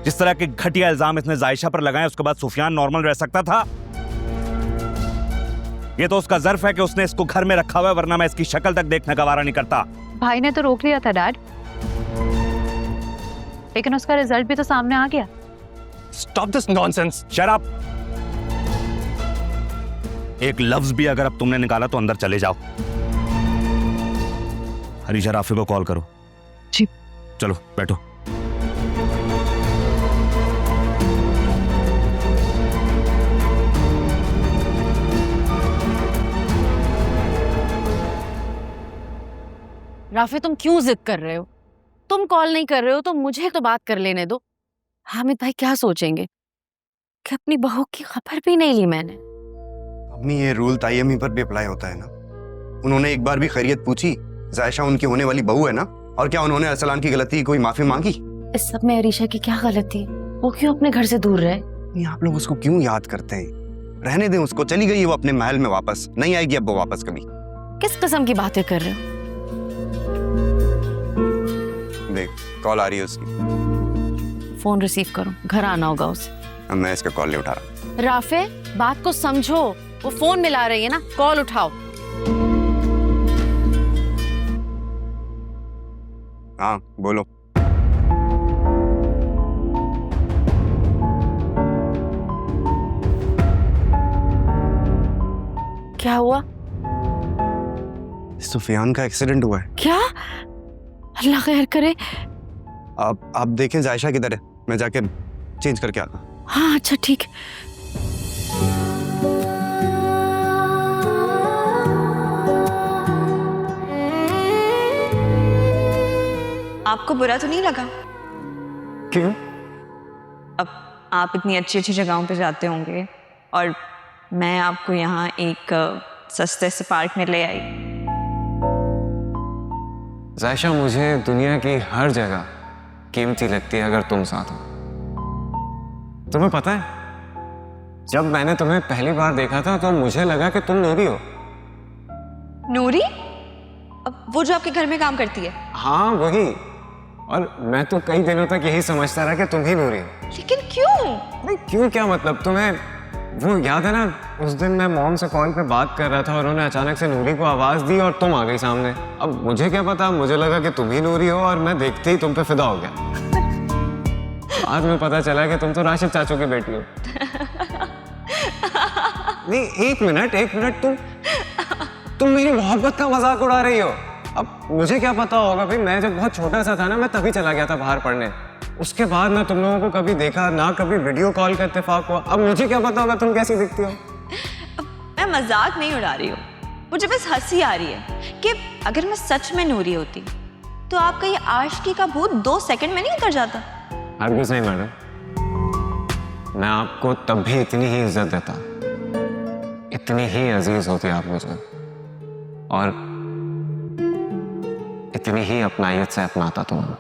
जिस तरह के घटिया इल्जाम इसने जायशा पर लगाए उसके बाद सुफियान नॉर्मल रह सकता था? ये तो उसका ज़र्फ है कि उसने इसको घर में रखा हुआ है, वरना मैं इसकी शक्ल तक देखने का वारा नहीं करता। भाई ने तो रोक लिया था डैड, लेकिन उसका रिजल्ट भी तो सामने आ गया। Stop this nonsense. Shut up. एक लफ्ज भी अगर अब तुमने निकाला तो अंदर चले जाओ। हरीशा, राफी को कॉल करो। जी। चलो बैठो। राफी, तुम क्यों जिद कर रहे हो? तुम कॉल नहीं कर रहे हो तो मुझे तो बात कर लेने दो। हामिद भाई क्या सोचेंगे कि अपनी बहू की खबर भी नहीं ली मैंने। अम्मी, ये रूल तायमी पर भी अप्लाई होता है ना? उन्होंने एक बार भी खैरियत पूछी? जायशा उनकी होने वाली बहू है ना, और क्या उन्होंने अरसलान की गलती की कोई माफी मांगी? इस सब में अरीशा की क्या गलती? वो क्यों अपने घर से दूर रहे? नहीं, आप लोग उसको क्यों याद करते हैं? रहने दें उसको, चली गई वो अपने महल में, वापस नहीं आएगी अब वो वापस कभी। किस किस्म की बातें कर रहे हो? देख, कॉल आ रही है उसकी। फोन रिसीव करो, घर आना होगा उसे। अब मैं इसका कॉल नहीं उठा रहा। राफे, बात को समझो, वो फोन मिला रही है ना, कॉल उठाओ। हाँ बोलो। क्या हुआ? सुफियान का एक्सीडेंट हुआ है। क्या? अल्लाह खैर करे। आप देखें जायशा किधर है, मैं जाके चेंज करके आता हूँ। हाँ अच्छा ठीक। आपको बुरा तो नहीं लगा? क्यों? अब आप इतनी अच्छी अच्छी जगहों पे जाते होंगे और मैं आपको यहाँ एक सस्ते से पार्क में ले आई। जायशा, मुझे दुनिया की हर जगह कीमती लगती है अगर तुम साथ हो। तुम्हें पता है, जब मैंने तुम्हें पहली बार देखा था तो मुझे लगा कि तुम नूरी हो। नूरी? अब वो जो आपके घर में काम करती है? हाँ वही। और मैं तो कई दिनों तक यही समझता रहा कि तुम ही नूरी हो। लेकिन क्यों? नहीं क्यों क्या मतलब? तुम्हें वो याद है ना, उस दिन मैं मॉम से कॉल पे बात कर रहा था और उन्होंने अचानक से नूरी को आवाज दी और तुम आ गई सामने। अब मुझे क्या पता, मुझे लगा कि तुम ही नूरी हो और मैं देखते ही तुम पे फिदा हो गया। बाद में पता चला कि तुम तो राशिद चाचू की बेटी हो। नहीं एक मिनट, तुम मेरी मोहब्बत का मजाक उड़ा रही हो। अब मुझे क्या पता होगा भाई, मैं जब बहुत छोटा सा था ना, मैं तभी चला गया था बाहर पढ़ने। उसके बाद ना तुम लोगों को कभी देखा ना, कभी वीडियो कॉल का इत्तेफाक हुआ। अब मुझे क्या पता होगा तुम कैसी दिखती हो। मैं मजाक नहीं उड़ा रही हूँ, मुझे बस हंसी आ रही है कि अगर मैं सच में नूरी होती तो आपका ये आशिकी का भूत 2 सेकंड में नहीं उतर जाता। हरगिज़ नहीं मैडम, मैं आपको तब भी इतनी ही इज्जत देता, इतनी ही अजीज होती आप मुझे, और इतनी ही अपनाइयत से अपनाता तुम्हें।